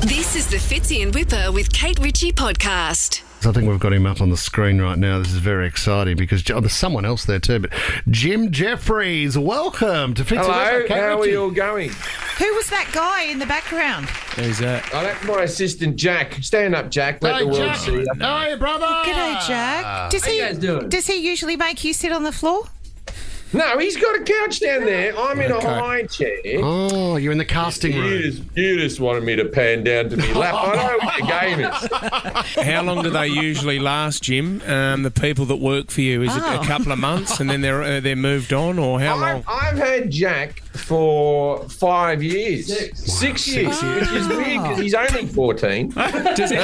This is the Fitzy and Whipper with Kate Ritchie podcast. I think we've got him up on the screen right now. This is very exciting because there's someone else there too. But Jim Jefferies, welcome to Fitzy. Hello, how are you all going? Who was that guy in the background? Who's that? Oh, that's my assistant, Jack. Stand up, Jack. Let the world Jack. see you. Hey, brother. G'day, Jack. How you guys doing? Does he usually make you sit on the floor? No, he's got a couch down there. I'm in a high chair. Oh, you're in the casting room. You just wanted me to pan down to me lap. I know what the game is. How long do they usually last, Jim? The people that work for you, is it a couple of months and then they're moved on, or how long? I've had Jack for 5 years. Six years, which is weird because he's only 14. Does he,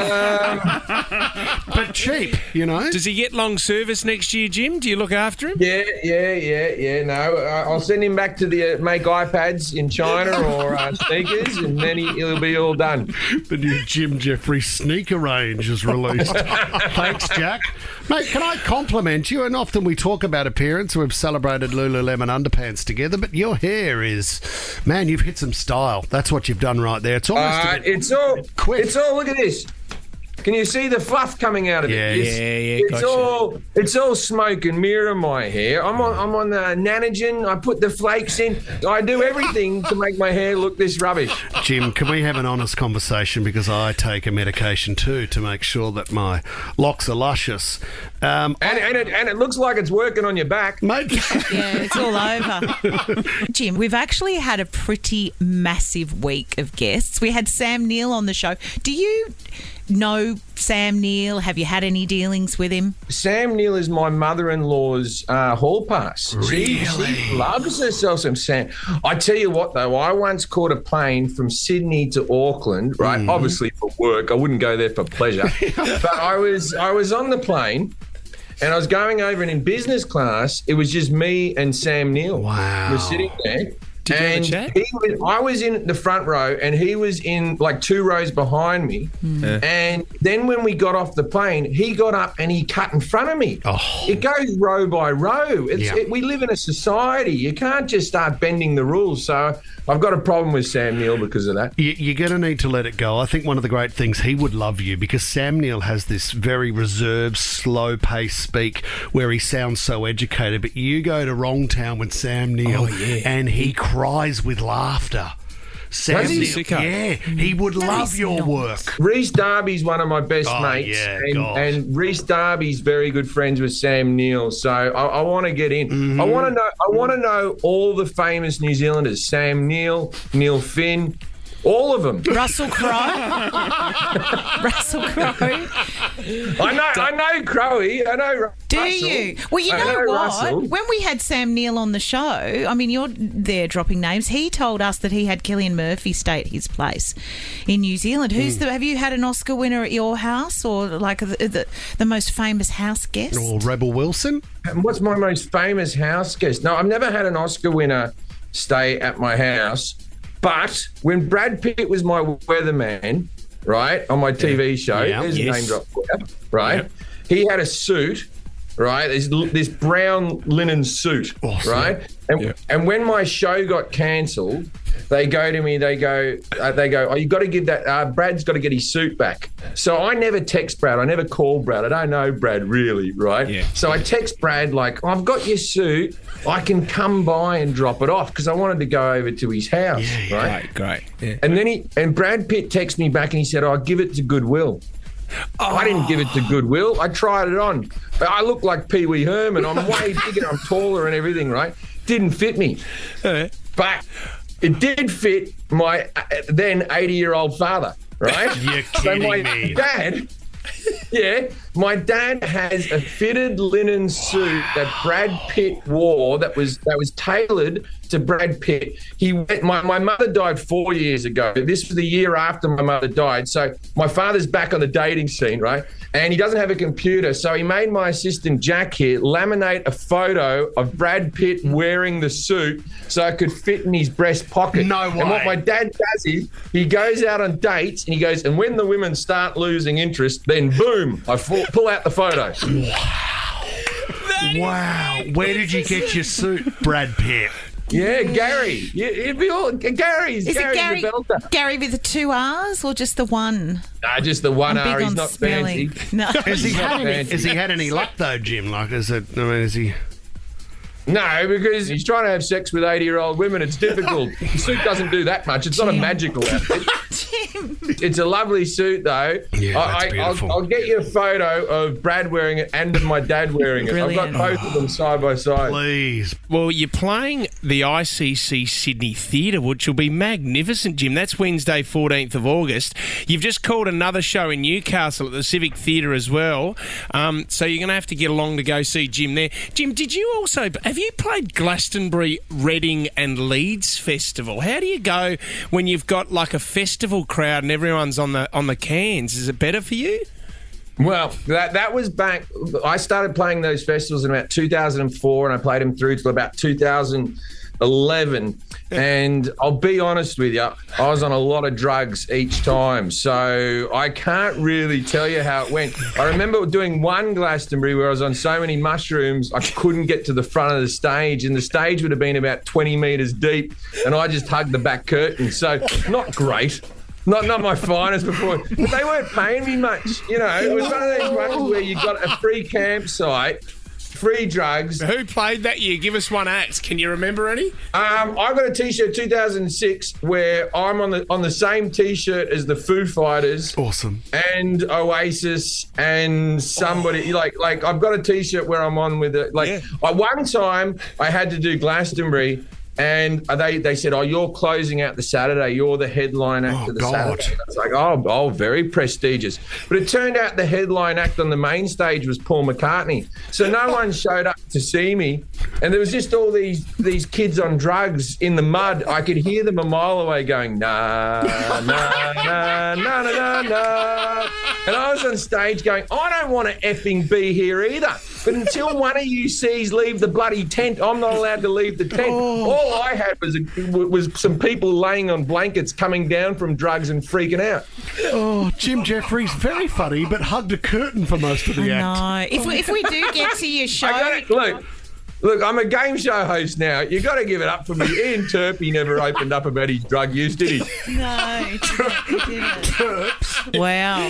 But cheap, you know. does he get long service next year, Jim? Do you look after him? Yeah. No, I'll send him back to the make iPads in China or sneakers, and then he'll be all done. The new Jim Jefferies sneaker range is released. Thanks, Jack. Mate, can I compliment you? And often we talk about appearance. We've celebrated Lululemon underpants together, but your hair is... Man, you've hit some style. That's what you've done right there. It's almost... It's all quick. It's all... Look at this. Can you see the fluff coming out of it? Yeah, gotcha. It's all smoke and mirror, my hair. I'm on the Nanogen. I put the flakes in. I do everything to make my hair look this rubbish. Jim, can we have an honest conversation? Because I take a medication too to make sure that my locks are luscious. And it looks like it's working on your back. Mate. Yeah, it's all over. Jim, we've actually had a pretty massive week of guests. We had Sam Neill on the show. Do you know Sam Neill? Have you had any dealings with him? Sam Neill is my mother-in-law's hall pass. Really? She loves herself some Sam. I tell you what, though, I once caught a plane from Sydney to Auckland, right? Obviously for work. I wouldn't go there for pleasure. But I was on the plane, and I was going over, and in business class, it was just me and Sam Neill. Wow. We're sitting there. Did you have a chat? I was in the front row, and he was in like 2 rows behind me. And then when we got off the plane, he got up and he cut in front of me. Oh. It goes row by row. We live in a society. You can't just start bending the rules. So I've got a problem with Sam Neill because of that. You're going to need to let it go. I think one of the great things, he would love you because Sam Neill has this very reserved, slow-paced speak where he sounds so educated, but you go to Wrong Town with Sam Neill and he cries with laughter. Sam Neill, yeah, he would love your work. Reece Darby's one of my best mates, yeah, and Reece Darby's very good friends with Sam Neill. So I want to get in. I want to know all the famous New Zealanders: Sam Neill, Neil Finn. All of them. Russell Crowe? Russell Crowe? I know Crowe. I know Russell. Do you? Well, you know what? Russell. When we had Sam Neill on the show, I mean, you're there dropping names. He told us that he had Cillian Murphy stay at his place in New Zealand. Have you had an Oscar winner at your house, or like the most famous house guest? Or Rebel Wilson? And what's my most famous house guest? No, I've never had an Oscar winner stay at my house. But when Brad Pitt was my weatherman, right, on my TV show, there's a name drop for you, right? He had a suit, right? This brown linen suit, right? And when my show got cancelled, they go to me, they go, oh, you got to give that, Brad's got to get his suit back. So I never text Brad. I never call Brad. I don't know Brad really, right? Yeah. So I text Brad like, I've got your suit. I can come by and drop it off because I wanted to go over to his house, right? Great. Yeah. And Brad Pitt texted me back and he said, I'll give it to Goodwill. I didn't give it to Goodwill. I tried it on. I look like Pee Wee Herman. I'm way bigger. I'm taller and everything, right? Didn't fit me. But it did fit my then 80-year-old father, right? You're kidding me. My dad has a fitted linen suit that Brad Pitt wore that was tailored to Brad Pitt. My mother died 4 years ago. This was the year after my mother died. So my father's back on the dating scene, right? And he doesn't have a computer. So he made my assistant Jack here laminate a photo of Brad Pitt wearing the suit so it could fit in his breast pocket. No way. And what my dad does is he goes out on dates and he goes, and when the women start losing interest, then boom, I pull out the photo. Wow. Where did you get your suit, Brad Pitt? Yeah, Gary. It'd be all Gary's. Is Gary's it Gary? the belter. Gary with the 2 R's or just the one? Nah, just the one I'm big R. He's on not spelling. fancy. No. Has he Fancy. had any luck though, Jim? Like, is he? No, because he's trying to have sex with 80-year-old women. It's difficult. The suit doesn't do that much. It's not a magical outfit. Jim. It's a lovely suit, though. Yeah, that's beautiful. I'll get you a photo of Brad wearing it and of my dad wearing it. Brilliant. I've got both of them side by side. Please. Well, you're playing the ICC Sydney Theatre, which will be magnificent, Jim. That's Wednesday, 14th of August. You've just called another show in Newcastle at the Civic Theatre as well. So you're going to have to get along to go see Jim there. Jim, did you also... Have you played Glastonbury, Reading and Leeds Festival? How do you go when you've got like a festival crowd and everyone's on the cans? Is it better for you? Well, that was back... I started playing those festivals in about 2004 and I played them through till about 2011. And I'll be honest with you, I was on a lot of drugs each time. So I can't really tell you how it went. I remember doing one Glastonbury where I was on so many mushrooms, I couldn't get to the front of the stage. And the stage would have been about 20 metres deep. And I just hugged the back curtain. So not great. Not my finest before. But they weren't paying me much. You know, it was one of those ones where you got a free campsite, free drugs. Who played that year? Give us one act. Can you remember any? I got a T-shirt 2006 where I'm on the same T-shirt as the Foo Fighters. Awesome. And Oasis and somebody like I've got a T-shirt where I'm on with it. One time I had to do Glastonbury. And they said, you're closing out the Saturday. You're the headline act of the Saturday. And I was like, oh, very prestigious. But it turned out the headline act on the main stage was Paul McCartney. So no one showed up to see me. And there was just all these kids on drugs in the mud. I could hear them a mile away going, na, na, na, na, na, na, na. And I was on stage going, I don't want to effing be here either. But until one of you sees leave the bloody tent, I'm not allowed to leave the tent. All I had was some people laying on blankets coming down from drugs and freaking out. Oh, Jim Jefferies, very funny, but hugged a curtain for most of the act. No. If we do get to your show... Look, I'm a game show host now. You got to give it up for me. Ian Turpie never opened up about his drug use, did he? No, he didn't. Wow.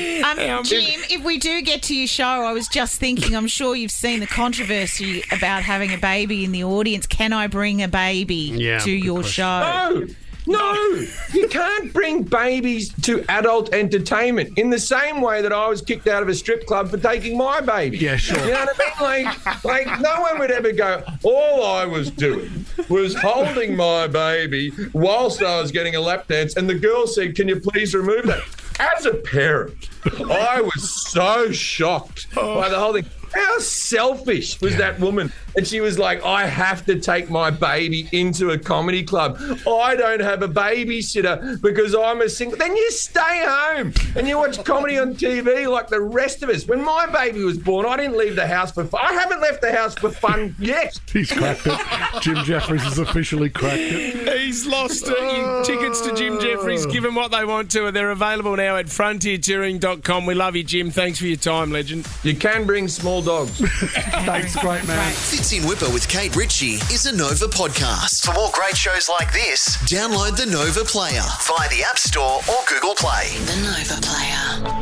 Jim, if we do get to your show, I was just thinking, I'm sure you've seen the controversy about having a baby in the audience. Can I bring a baby to your show? No, you can't bring babies to adult entertainment in the same way that I was kicked out of a strip club for taking my baby. Yeah, sure. You know what I mean? Like no one would ever go, all I was doing was holding my baby whilst I was getting a lap dance, and the girl said, can you please remove that? As a parent, I was so shocked by the whole thing. How selfish was that woman? And she was like, I have to take my baby into a comedy club. I don't have a babysitter because I'm a single. Then you stay home and you watch comedy on TV like the rest of us. When my baby was born, I didn't leave the house for fun. I haven't left the house for fun yet. He's cracked it. Jim Jefferies has officially cracked it. He's lost it. Tickets to Jim Jefferies, give them what they want to, and they're available now at frontiertouring.com. We love you, Jim. Thanks for your time, legend. You can bring small dogs. Thanks, great man. Fits in Whipper with Kate Ritchie is a Nova podcast. For more great shows like this, download the Nova Player via the App Store or Google Play. The Nova Player.